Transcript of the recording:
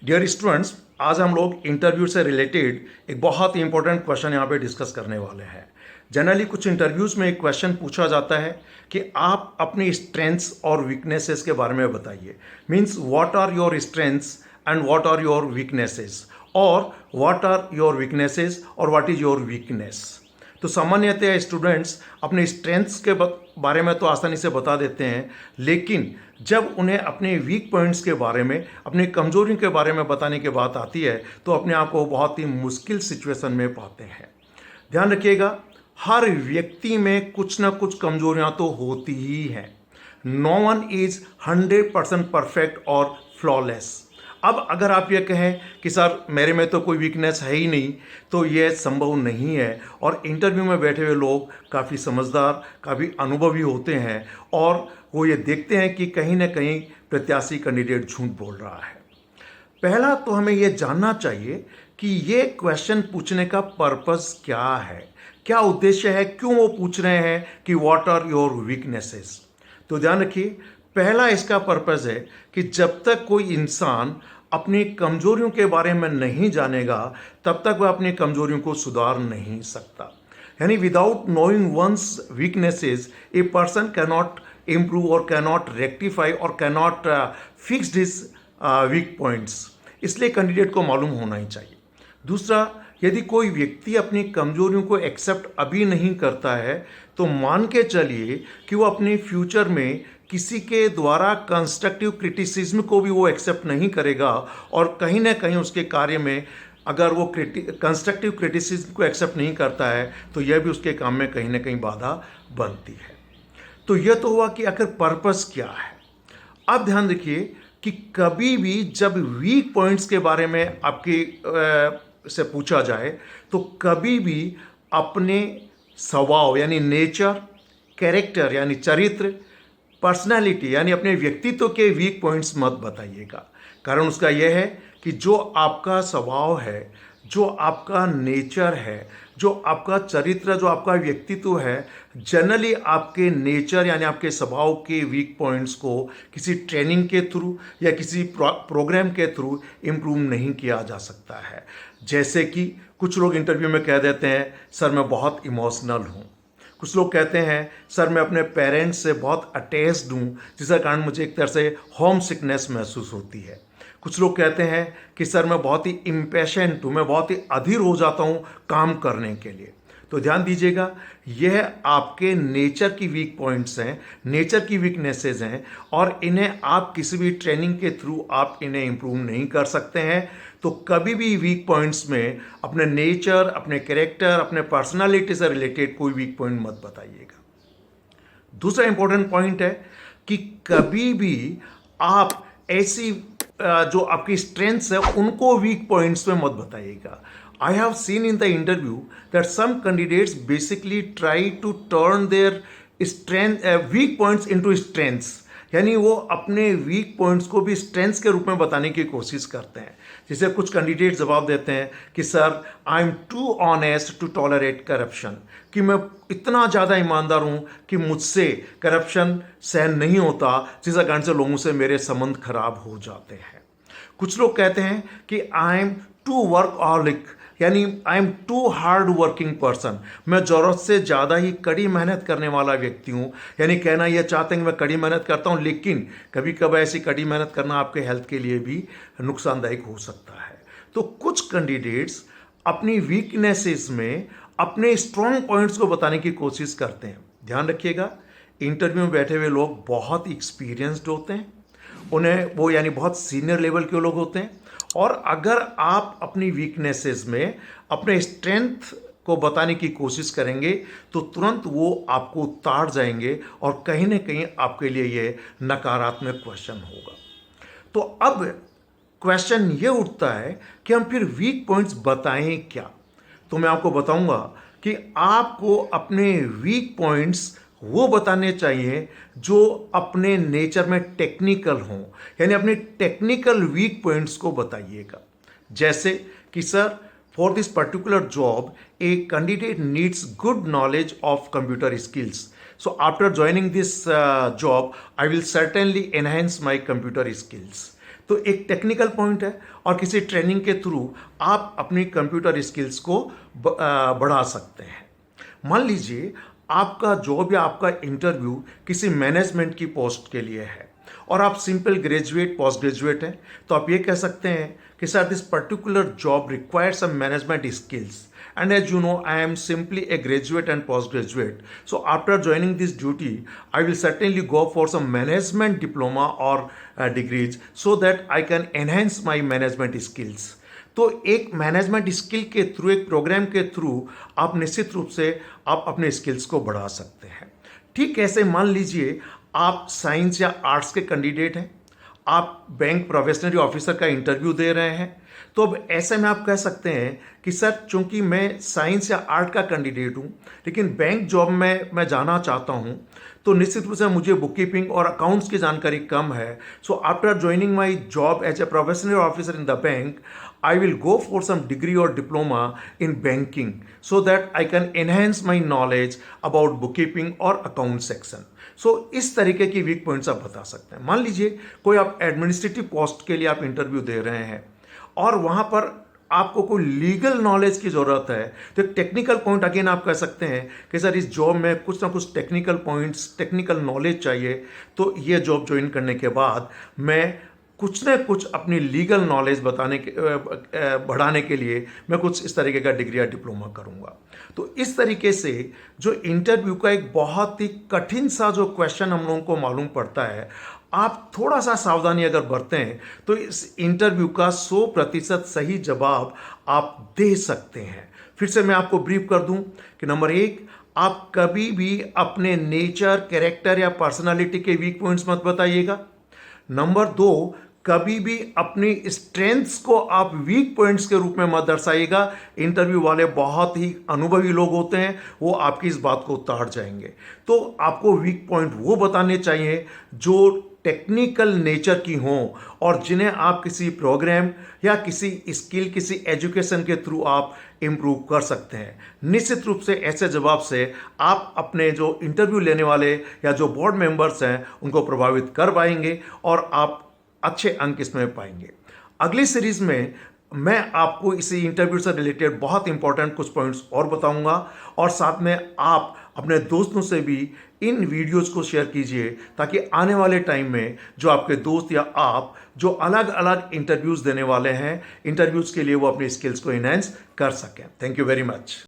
Dear students, आज हम लोग इंटरव्यू से रिलेटेड एक बहुत ही इंपॉर्टेंट क्वेश्चन यहाँ पे डिस्कस करने वाले हैं। जनरली कुछ इंटरव्यूज में एक क्वेश्चन पूछा जाता है कि आप अपनी स्ट्रेंथ्स और वीकनेसेस के बारे में बताइए। Means what are your strengths and what are your weaknesses, और व्हाट आर योर वीकनेसेस और व्हाट इज योर वीकनेस। तो सामान्यतः स्टूडेंट्स अपने स्ट्रेंथ्स के बारे में तो आसानी से बता देते हैं, लेकिन जब उन्हें अपने वीक पॉइंट्स के बारे में, अपनी कमजोरियों के बारे में बताने की बात आती है तो अपने आप को बहुत ही मुश्किल सिचुएशन में पाते हैं। ध्यान रखिएगा, हर व्यक्ति में कुछ ना कुछ कमजोरियां तो होती ही हैं। नो वन इज 100% परफेक्ट और फ्लॉलेस। अब अगर आप ये कहें कि सर मेरे में तो कोई वीकनेस है ही नहीं, तो ये संभव नहीं है। और इंटरव्यू में बैठे हुए लोग काफ़ी समझदार, काफ़ी अनुभवी होते हैं और वो ये देखते हैं कि कहीं ना कहीं प्रत्याशी कैंडिडेट झूठ बोल रहा है। पहला तो हमें ये जानना चाहिए कि ये क्वेश्चन पूछने का पर्पस क्या है, क्या उद्देश्य है, क्यों वो पूछ रहे हैं कि व्हाट आर योर वीकनेसेस। तो ध्यान रखिए, पहला इसका पर्पस है कि जब तक कोई इंसान अपनी कमजोरियों के बारे में नहीं जानेगा तब तक वह अपनी कमजोरियों को सुधार नहीं सकता। यानी without knowing one's weaknesses a person cannot improve or cannot rectify or cannot fix his weak points। इसलिए कैंडिडेट को मालूम होना ही चाहिए। दूसरा, यदि कोई व्यक्ति अपनी कमजोरियों को एक्सेप्ट अभी नहीं करता है तो मान के चलिए कि वो अपने फ्यूचर में किसी के द्वारा कंस्ट्रक्टिव क्रिटिसिज्म को भी वो एक्सेप्ट नहीं करेगा, और कहीं ना कहीं उसके कार्य में अगर वो कंस्ट्रक्टिव क्रिटिसिज्म को एक्सेप्ट नहीं करता है तो यह भी उसके काम में कहीं ना कहीं बाधा बनती है। तो यह तो हुआ कि आखिर पर्पस क्या है। अब ध्यान रखिए कि कभी भी जब वीक पॉइंट्स के बारे में आपके से पूछा जाए तो कभी भी अपने स्वभाव यानी नेचर, कैरेक्टर यानी चरित्र, पर्सनालिटी यानी अपने व्यक्तित्व के वीक पॉइंट्स मत बताइएगा। कारण उसका यह है कि जो आपका स्वभाव है, जो आपका नेचर है, जो आपका चरित्र, जो आपका व्यक्तित्व है, जनरली आपके नेचर यानी आपके स्वभाव के वीक पॉइंट्स को किसी ट्रेनिंग के थ्रू या किसी प्रोग्राम के थ्रू इम्प्रूव नहीं किया जा सकता है। जैसे कि कुछ लोग इंटरव्यू में कह देते हैं सर मैं बहुत इमोशनल हूँ। कुछ लोग कहते हैं सर मैं अपने पेरेंट्स से बहुत अटैच्ड हूँ, जिसका कारण मुझे एक तरह से होम सिकनेस महसूस होती है। कुछ लोग कहते हैं कि सर मैं बहुत ही इम्पेशेंट हूँ, मैं बहुत ही अधीर हो जाता हूँ काम करने के लिए। तो ध्यान दीजिएगा, यह आपके नेचर की वीक पॉइंट्स हैं, नेचर की वीकनेसेस हैं, और इन्हें आप किसी भी ट्रेनिंग के थ्रू आप इन्हें इम्प्रूव नहीं कर सकते हैं। तो कभी भी वीक पॉइंट्स में अपने नेचर, अपने कैरेक्टर, अपने पर्सनालिटी से रिलेटेड कोई वीक पॉइंट मत बताइएगा। दूसरा इंपॉर्टेंट पॉइंट है कि कभी भी आप ऐसी जो आपकी स्ट्रेंथ्स है उनको वीक पॉइंट्स में मत बताइएगा। I have seen in the interview that some candidates basically try to turn their strength weak points into strengths. यानी वो अपने वीक पॉइंट्स को भी स्ट्रेंथ्स के रूप में बताने की कोशिश करते हैं। जैसे कुछ कैंडिडेट जवाब देते हैं कि sir I am too honest to tolerate corruption, कि मैं इतना ज़्यादा ईमानदार हूँ कि मुझसे करप्शन सहन नहीं होता, जिसका कारण से लोगों से मेरे संबंध खराब हो जाते हैं। कुछ लोग कहते हैं कि आई एम टू वर्कहॉलिक, यानी I am too hard working person, मैं ज़रूरत से ज़्यादा ही कड़ी मेहनत करने वाला व्यक्ति हूँ। यानी कहना यह चाहते हैं कि मैं कड़ी मेहनत करता हूँ, लेकिन कभी कभी ऐसी कड़ी मेहनत करना आपके हेल्थ के लिए भी नुकसानदायक हो सकता है। तो कुछ कैंडिडेट्स अपनी वीकनेसेस में अपने स्ट्रॉन्ग पॉइंट्स को बताने की कोशिश करते हैं। ध्यान रखिएगा, इंटरव्यू में बैठे हुए लोग बहुत एक्सपीरियंस्ड होते हैं, उन्हें वो यानी बहुत सीनियर लेवल के लोग होते हैं, और अगर आप अपनी वीकनेसेस में अपने स्ट्रेंथ को बताने की कोशिश करेंगे तो तुरंत वो आपको उतार जाएंगे और कहीं ना कहीं आपके लिए ये नकारात्मक क्वेश्चन होगा। तो अब क्वेश्चन ये उठता है कि हम फिर वीक पॉइंट्स बताएं क्या। तो मैं आपको बताऊंगा कि आपको अपने वीक पॉइंट्स वो बताने चाहिए जो अपने नेचर में टेक्निकल हों, यानी अपने टेक्निकल वीक पॉइंट्स को बताइएगा। जैसे कि sir for this particular job a candidate needs good knowledge of computer skills, so after joining this job I will certainly enhance my computer skills. तो एक टेक्निकल पॉइंट है और किसी ट्रेनिंग के थ्रू आप अपनी कंप्यूटर स्किल्स को बढ़ा सकते हैं। मान लीजिए आपका जॉब या आपका इंटरव्यू किसी मैनेजमेंट की पोस्ट के लिए है और आप सिंपल ग्रेजुएट पोस्ट ग्रेजुएट हैं, तो आप ये कह सकते हैं कि sir this particular job requires some management skills and as you know I am simply a graduate and postgraduate, so after joining this duty I will certainly go for some management diploma or degrees so that I can enhance my management skills। तो एक management skill के through, एक programme के through आप निश्चित रूप से आप अपने स्किल्स को बढ़ा सकते हैं। ठीक ऐसे मान लीजिए आप साइंस या आर्ट्स के कैंडिडेट हैं, आप बैंक प्रोबेशनरी ऑफिसर का इंटरव्यू दे रहे हैं, तो अब ऐसे में आप कह सकते हैं कि सर चूंकि मैं साइंस या आर्ट का कैंडिडेट हूं लेकिन बैंक जॉब में मैं जाना चाहता हूं, तो निश्चित रूप से मुझे बुक कीपिंग और अकाउंट्स की जानकारी कम है। So after joining my job as a probationary officer in the bank I will go for some degree or diploma in banking so that I can enhance my knowledge about bookkeeping or account section। सो इस तरीके की week points आप बता सकते हैं। मान लीजिए कोई आप एडमिनिस्ट्रेटिव पोस्ट के लिए आप इंटरव्यू दे रहे हैं और वहाँ पर आपको कोई लीगल नॉलेज की ज़रूरत है, तो एक टेक्निकल पॉइंट अगेन आप कह सकते हैं कि सर इस जॉब में कुछ ना कुछ टेक्निकल पॉइंट्स, टेक्निकल नॉलेज चाहिए, तो ये जॉब ज्वाइन करने के बाद मैं कुछ ना कुछ अपनी लीगल नॉलेज बढ़ाने के लिए मैं कुछ इस तरीके का डिग्री या डिप्लोमा करूंगा। तो इस तरीके से जो इंटरव्यू का एक बहुत ही कठिन सा जो क्वेश्चन हम लोगों को मालूम पड़ता है, आप थोड़ा सा सावधानी अगर बरतें तो इस इंटरव्यू का 100% सही जवाब आप दे सकते हैं। फिर से मैं आपको ब्रीफ कर दूं कि नंबर 1, आप कभी भी अपने नेचर, कैरेक्टर या पर्सनालिटी के वीक पॉइंट्स मत बताइएगा। नंबर 2, कभी भी अपनी स्ट्रेंथ्स को आप वीक पॉइंट्स के रूप में मत दर्शाइएगा। इंटरव्यू वाले बहुत ही अनुभवी लोग होते हैं, वो आपकी इस बात को उतार जाएंगे। तो आपको वीक पॉइंट वो बताने चाहिए जो टेक्निकल नेचर की हों और जिन्हें आप किसी प्रोग्राम या किसी स्किल, किसी एजुकेशन के थ्रू आप इम्प्रूव कर सकते हैं। निश्चित रूप से ऐसे जवाब से आप अपने जो इंटरव्यू लेने वाले या जो बोर्ड मेंबर्स हैं उनको प्रभावित कर पाएंगे और आप अच्छे अंक इसमें पाएंगे। अगली सीरीज में मैं आपको इसी इंटरव्यू से रिलेटेड बहुत इंपॉर्टेंट कुछ पॉइंट्स और बताऊंगा और साथ में आप अपने दोस्तों से भी इन वीडियोस को शेयर कीजिए ताकि आने वाले टाइम में जो आपके दोस्त या आप जो अलग अलग इंटरव्यूज़ देने वाले हैं, इंटरव्यूज़ के लिए वो अपनी स्किल्स को इनहेंस कर सकें। Thank you very much.